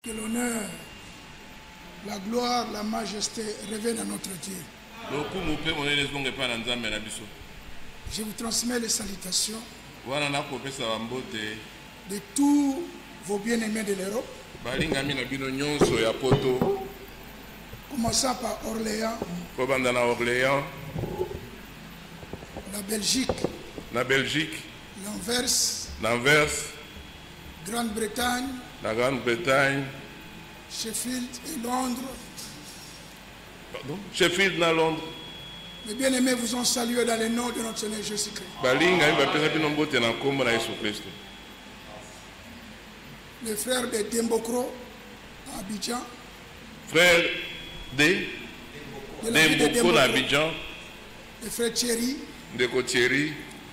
Que l'honneur, la gloire, la majesté reviennent à notre Dieu. Je vous transmets les salutations de tous vos bien-aimés de l'Europe, commençant par Orléans, la Belgique, l'Anvers, Grande-Bretagne, la Grande-Bretagne, Sheffield et Londres. Pardon? Sheffield et Londres. Les bien-aimés vous ont salué dans le nom de notre Seigneur Jésus-Christ. Les frères de Dembokro à Abidjan. Frères de Dembokro à Abidjan. Les frères Thierry.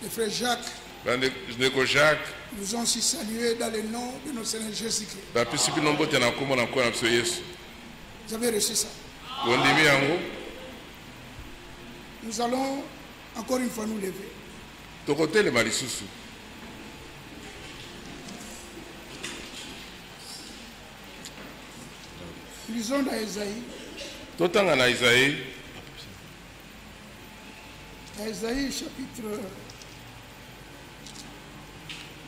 Les frères Jacques. Nous ont aussi salué dans le nom de notre Seigneur Jésus-Christ. Vous avez reçu ça. Nous allons encore une fois nous lever. Lisons dans Isaïe. Isaïe chapitre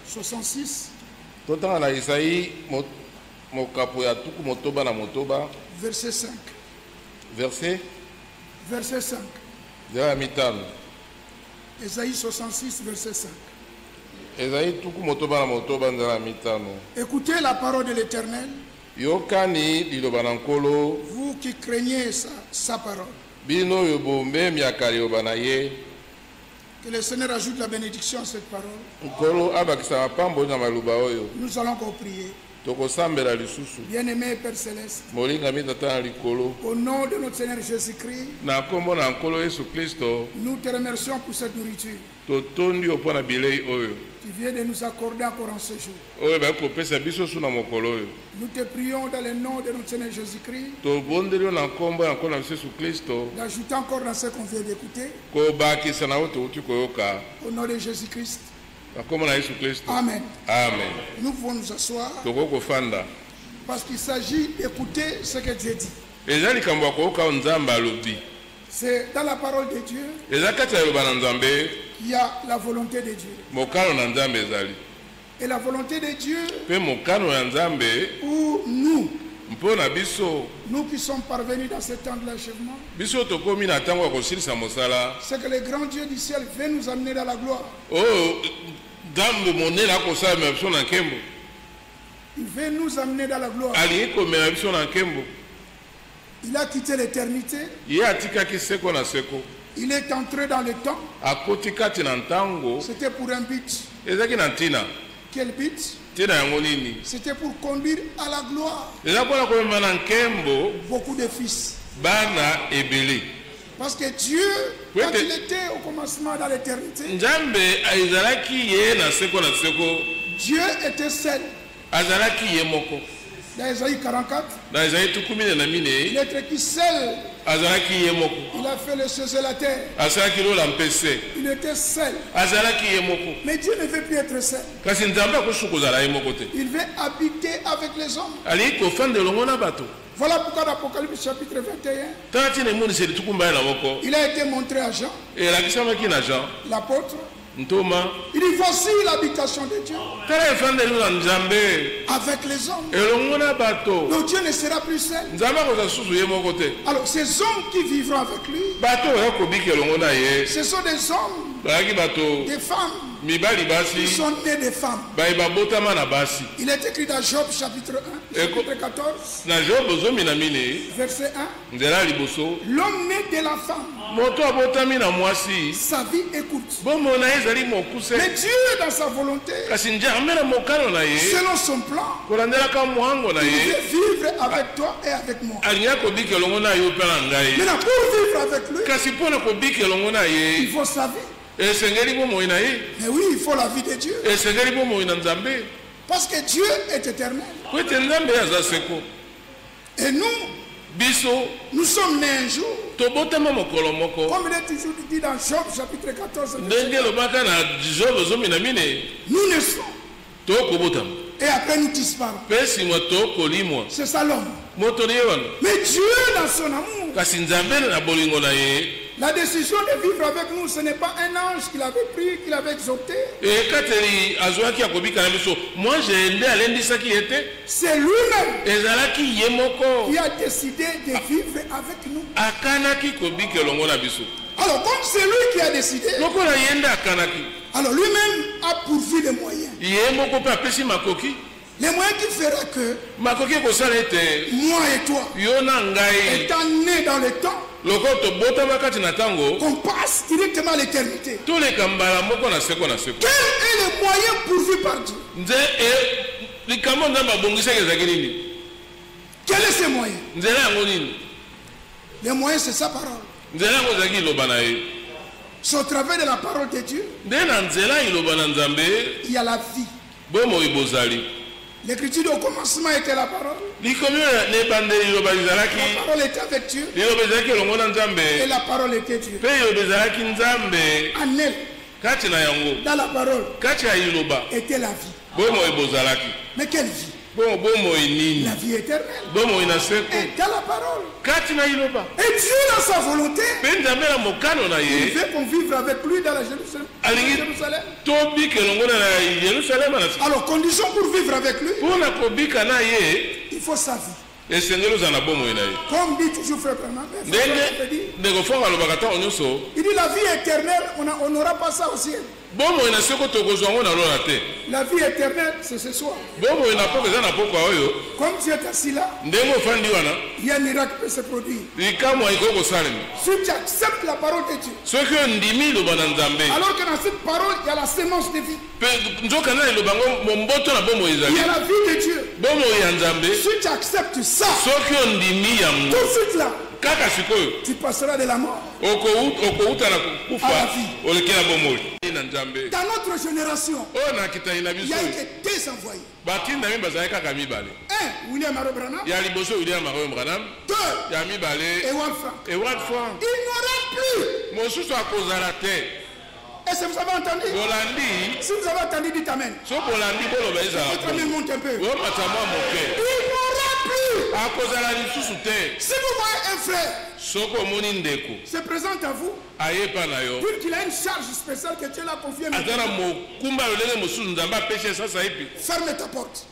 66. Verset 5. Verset 5. Isaïe 66, verset 5. Écoutez la parole de l'Éternel, vous qui craignez sa parole. Que le Seigneur ajoute la bénédiction à cette parole. Nous allons encore prier. Bien-aimé Père Céleste, au nom de notre Seigneur Jésus-Christ, nous te remercions pour cette nourriture. Tu viens de nous accorder encore en ce jour. Nous te prions dans le nom de notre Seigneur Jésus-Christ d'ajouter encore dans ce qu'on vient d'écouter. Au nom de Jésus-Christ. Amen. Nous pouvons nous asseoir parce qu'il s'agit d'écouter ce que Dieu dit. C'est dans la parole de Dieu qu'il y a la volonté de Dieu. Et la volonté de Dieu pour nous qui sommes parvenus dans ce temps de l'achèvement, c'est que le grand Dieu du ciel veut nous amener dans la gloire. Il veut nous amener dans la gloire. Il a quitté l'éternité. Il est entré dans le temps. C'était pour un but. Quel but? C'était pour conduire à la gloire beaucoup de fils. Parce que Dieu, quand il était au commencement dans l'éternité, Dieu était seul. Dans Isaïe 44, il était qui seul. Il a fait le ciel et la terre. Il était seul. Mais Dieu ne veut plus être seul. Il veut habiter avec les hommes. Voilà pourquoi dans l'Apocalypse chapitre 21, il a été montré à Jean, l'apôtre. Il dit voici l'habitation de Dieu avec les hommes. Donc Dieu ne sera plus seul. Alors ces hommes qui vivront avec lui, ce sont des hommes, des femmes qui sont nés des femmes. Il est écrit dans Job chapitre 1, chapitre 14, verset 1. L'homme né de la femme, sa vie écoute. Mais Dieu dans sa volonté, selon son plan, il veut vivre avec toi et avec moi. Maintenant pour vivre avec lui, il faut sa vie. Mais oui, il faut la vie de Dieu. Parce que Dieu est éternel. Et nous sommes nés un jour. Comme il est toujours dit dans Job chapitre 14. Nous naissons Et après nous disparons. C'est ça l'homme. Mais Dieu dans son amour. La décision de vivre avec nous, ce n'est pas un ange qui l'avait pris, qui l'avait exhorté. C'est lui-même qui a décidé de vivre avec nous. Alors, comme c'est lui qui a décidé, alors lui-même a pourvu les moyens. Les moyens qui fera que moi et toi, étant nés dans le temps, qu'on passe directement à l'éternité. Quel est le moyen pourvu par Dieu? Quel est ce moyen? Le moyen, c'est sa parole. C'est au travers de la parole de Dieu, il y a la vie. L'écriture au commencement était la parole. La parole était avec Dieu. Et la parole était Dieu. En elle, dans la parole, était la vie. Mais quelle vie? La vie éternelle. Et dans la parole. Et Dieu dans sa volonté, il veut qu'on vive avec lui dans la Jérusalem. Alors, condition pour vivre avec lui, il faut sa vie. Comme dit toujours Frère Branham, il dit la vie éternelle, on n'aura pas ça au ciel. La vie éternelle, c'est ce soir. Comme tu es assis là, il y a un miracle qui se produire. Si tu acceptes la parole de Dieu, alors que dans cette parole, il y a la sémence de vie. Il y a la vie de Dieu. Si tu acceptes ça, tout de suite là, tu passeras de la mort à la vie. Dans notre génération, il y a eu deux envoyés. Un, William Marois Branham. Deux, Ewald Frank. Il n'aura plus. Est-ce que vous avez entendu? Si vous avez entendu, dites Amen. Votre amen monte un peu. Il n'aura plus. Si vous voyez un frère se présente à vous, puis qu'il a une charge spéciale que Dieu l'a confiée, ferme ta porte.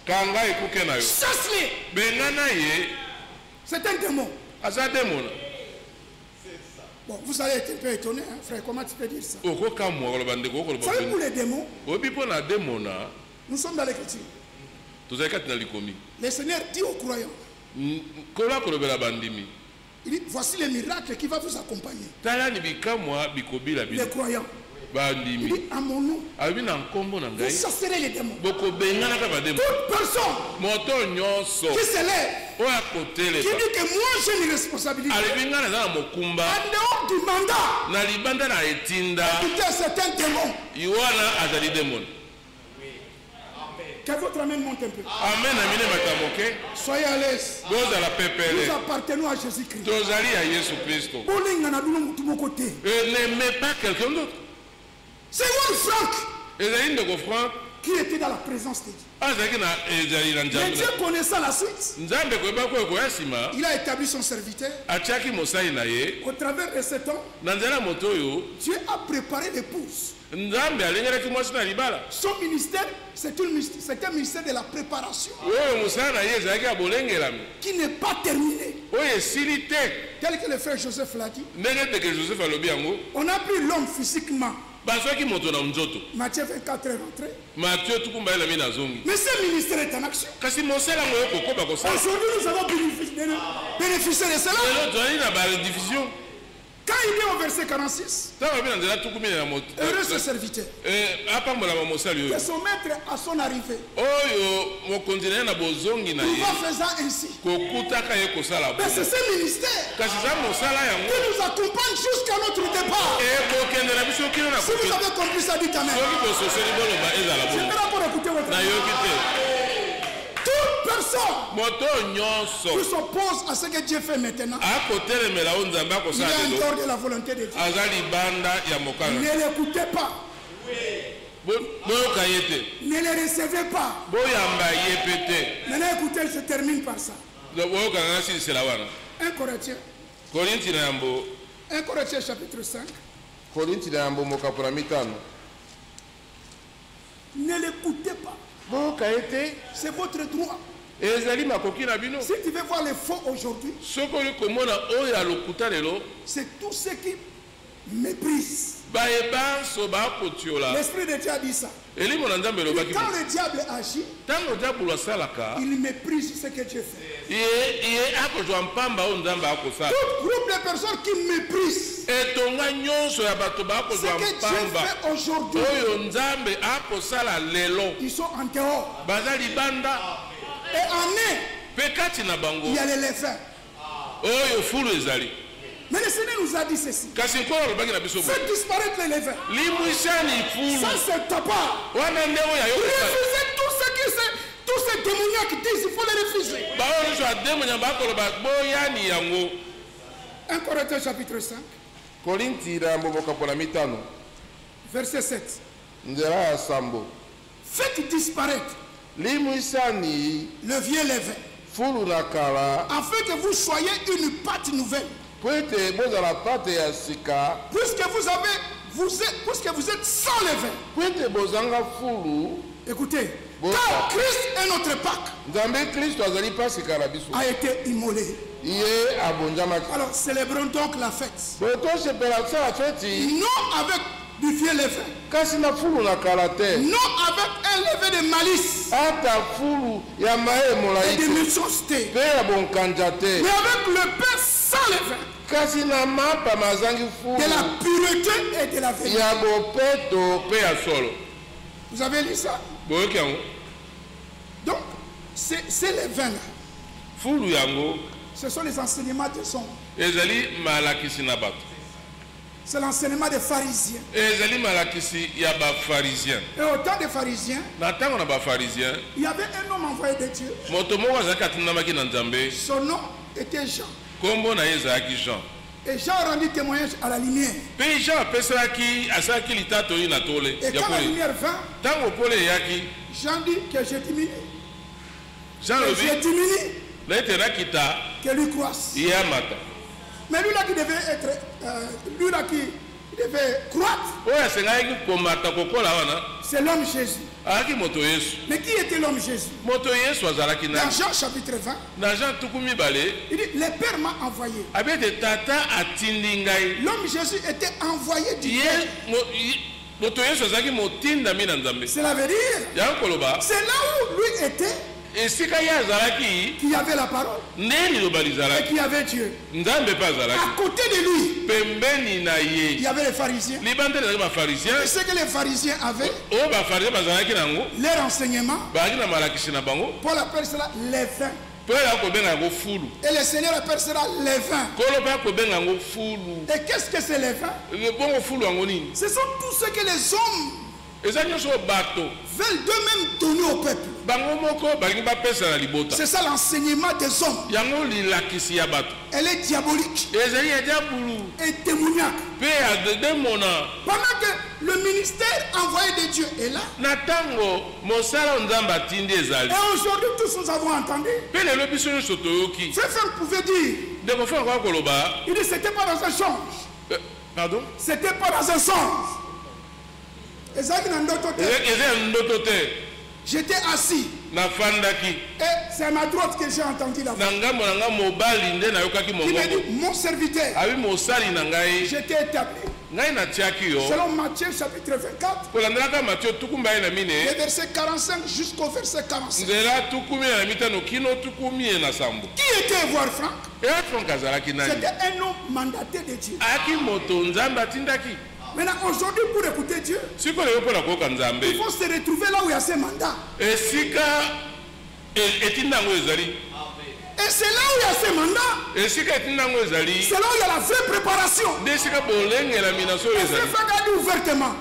Chasse-les. C'est un démon. Bon, vous allez être un peu étonné, hein, frère, comment tu peux dire ça? Vous savez, pour les démons, nous sommes dans l'écriture. Le Seigneur dit aux croyants, il dit, voici les miracles qui vont vous accompagner. Les croyants. Il dit, à mon nom, vous chasserez les démons. Toute personne qui se lève, qui dit que moi j'ai une responsabilité, en dehors du mandat, écoutez, c'est un démon. Que votre amen monte un peu. Soyez à l'aise. Nous appartenons à Jésus-Christ. N'aimez pas quelqu'un d'autre. C'est Ewald Frank qui était dans la présence de Dieu. Mais Dieu connaissant la suite, il a établi son serviteur. Au travers de ce temps, Dieu a préparé l'épouse. Son ministère, c'est un ministère de la préparation qui n'est pas terminé. Tel que le frère Joseph l'a dit, on a pris l'homme physiquement. Matthieu 24 est rentré. Mais ce ministère est en action. Aujourd'hui, nous avons bénéficié de cela. Quand il est au verset 46, heureux ce serviteur que son maître à son arrivée va faisant ainsi. Mais c'est ce ministère qui nous accompagne jusqu'à notre départ. Si vous avez compris ça, dites Amen. Je vais d'abord écouter votre toute personne qui s'oppose à ce que Dieu fait maintenant, il est en dehors de la volonté de Dieu. Ne l'écoutez pas. Ne les recevez pas. Maintenant, écoutez, je termine par ça. 1 Corinthiens. 1 Corinthiens chapitre 5. Ne l'écoutez pas. C'est votre droit. Si tu veux voir les faux aujourd'hui, c'est tous ceux qui méprisent. L'Esprit de Dieu a dit ça. Et quand le diable agit, il méprise ce que Dieu fait. Tout groupe de personnes qui méprisent ce que Dieu fait aujourd'hui, ils sont en dehors. Et en eux, il y a les levains. Mais le Seigneur nous a dit ceci. Faites disparaître les levains. Ça, c'est tabac. Refusez tous ces démoniaques qui disent qu'il faut les refuser. 1 Corinthiens chapitre 5. Verset 7. Faites disparaître le vieux levain, afin que vous soyez une pâte nouvelle. Puisque vous êtes sans levain. Écoutez, car Christ est notre Pâque, a été immolé. Alors célébrons donc la fête. Non avec du vieux levain. Non avec un levain de malice et de méchanceté. Mais avec le pain sans levain, de la pureté et de la vérité. Vous avez lu ça? Donc, c'est les vins là. Ce sont les enseignements des hommes. C'est l'enseignement des pharisiens. Et au temps des pharisiens, il y avait un homme envoyé de Dieu. Son nom était Jean. Et Jean rendit témoignage à la lumière. Et quand la lumière vint, Jean dit que je diminue. Je diminue, que lui croisse. Mais lui là qui devait être, lui là qui devait croître, c'est l'homme Jésus. Mais qui était l'homme Jésus? Dans Jean chapitre 20, il dit, le Père m'a envoyé. L'homme Jésus était envoyé du Père. Cela veut dire, c'est là où lui était, qui avait la parole et qui avait Dieu. À côté de lui, il y avait les pharisiens. Et ce que les pharisiens avaient, leur enseignement, Paul appelle cela les vins. Et le Seigneur appelle cela les vins. Et qu'est-ce que c'est les vins? Ce sont tous ce que les hommes veulent d'eux-mêmes donner au peuple. C'est ça l'enseignement des hommes. Elle est diabolique et démoniaque. Pendant que le ministère envoyé de Dieu est là, et aujourd'hui tous nous avons entendu, Frère pouvait dire, il dit c'était pas dans un songe. Pardon? C'était pas dans un songe. J'étais assis. Et c'est à ma droite que j'ai entendu la voix. Il m'a dit, mon serviteur, j'étais établi. Selon Matthieu chapitre 24, le verset 45 jusqu'au verset 45. Qui était voir Franck? C'était un homme mandaté de Dieu. Maintenant, aujourd'hui, pour écouter Dieu, il faut se retrouver là où il y a ces mandats. Et c'est là où il y a ces mandats. C'est là où il y a la vraie préparation. Et c'est fait ouvertement.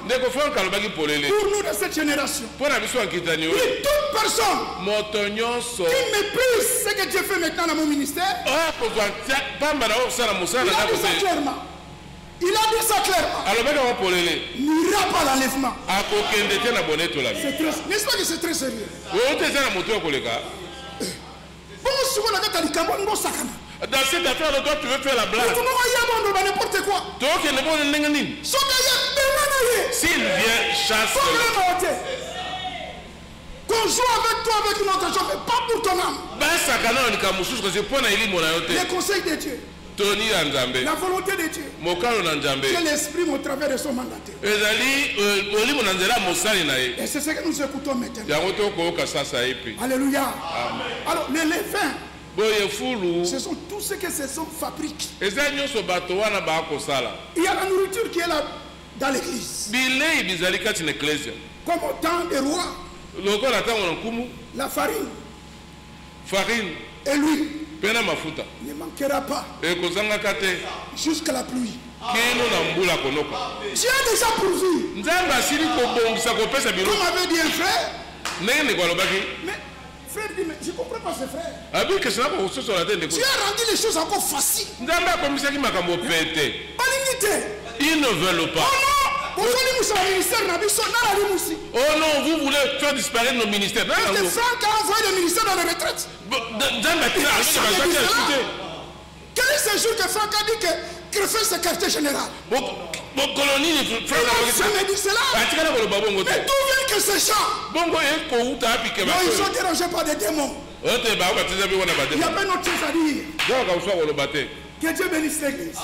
Pour nous de cette génération. Et toute personne qui méprise ce que Dieu fait maintenant dans mon ministère, il a dit ça clairement. Il a dit ça clairement. N'ira pas l'enlèvement. N'est-ce pas que c'est très sérieux? Dans cette affaire, toi, tu veux faire la blague. N'importe quoi. S'il vient chasser. Qu'on joue avec toi avec une autre chose, mais pas pour ton âme. Les conseils de Dieu. La volonté de Dieu. C'est l'esprit au travers de son mandataire. Et c'est ce que nous écoutons maintenant. Alléluia. Alors, les levains, ce sont tous ceux que ces hommes fabriquent. Il y a la nourriture qui est là dans l'église. Comme au temps des rois. La farine. Et l'huile ne manquera pas jusqu'à la pluie. Dieu a déjà pourvu. Comme avait dit un frère. Mais frère dit, mais je ne comprends pas ce frère. Dieu a rendu les choses encore faciles. Ils ne veulent pas. Oh non, vous voulez faire disparaître nos ministères. Franck a envoyé le ministère dans la retraite. Quel est ce jour que Franck a dit que Crefel c'est quartier général? Mon colonie de Franck. Mais d'où viennent que ces gens? Non, ils sont dérangés par des démons. Il n'y a pas d'autre chose à dire. Que Dieu bénisse l'église. Au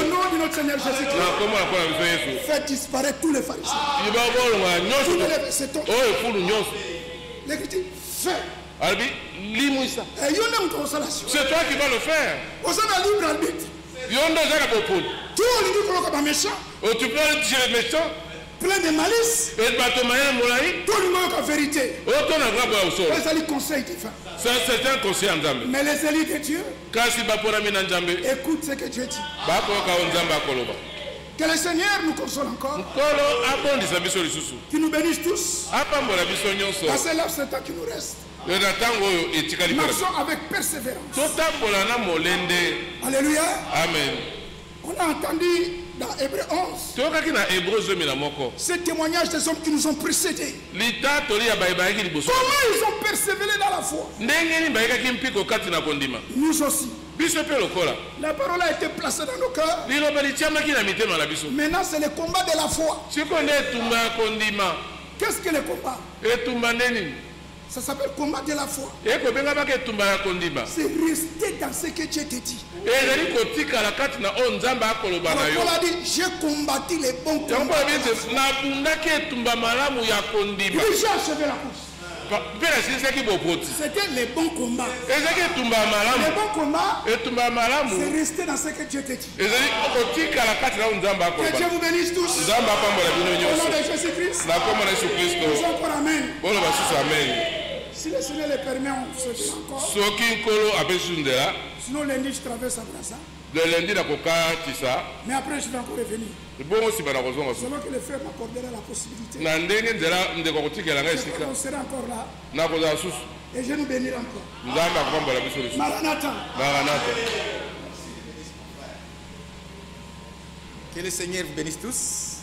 nom de notre Seigneur Jésus-Christ. Faites disparaître tous les pharisiens. L'écriture fait. C'est toi qui vas le faire. Tu peux dire méchant. Plein de malice. Tout le monde a vérité. C'est conseil divin. C'est un conseil en Zambie. Mais les élus de Dieu écoute ce que Dieu dit. Que le Seigneur nous console encore. Qu'il nous bénisse tous. Passez là ce temps qui nous reste. Marchons avec persévérance. Alléluia. Amen. On a entendu dans Hébreu 11 ce témoignage des hommes qui nous ont précédés. Comment ils ont persévéré dans la foi. Nous aussi. La parole a été placée dans nos cœurs. Maintenant c'est le combat de la foi. Qu'est-ce que le combat? Ça s'appelle combat de la foi. C'est rester dans ce que Dieu te dit. Alors Paul a dit, j'ai combattu les bons combats. J'ai achevé la course. C'était les bons combats. Les bons combats, c'est rester dans ce que Dieu te dit. Que Dieu vous bénisse tous. Au nom de Jésus-Christ. Nous encore amen. Si le Seigneur le permet, on se dit encore. Sinon lundi je traverse à Brassa. Mais après je vais encore revenir. Selon que le frère m'accordera la possibilité. On sera encore là. Et je nous bénirai encore. Maranatha. Que le Seigneur vous bénisse tous.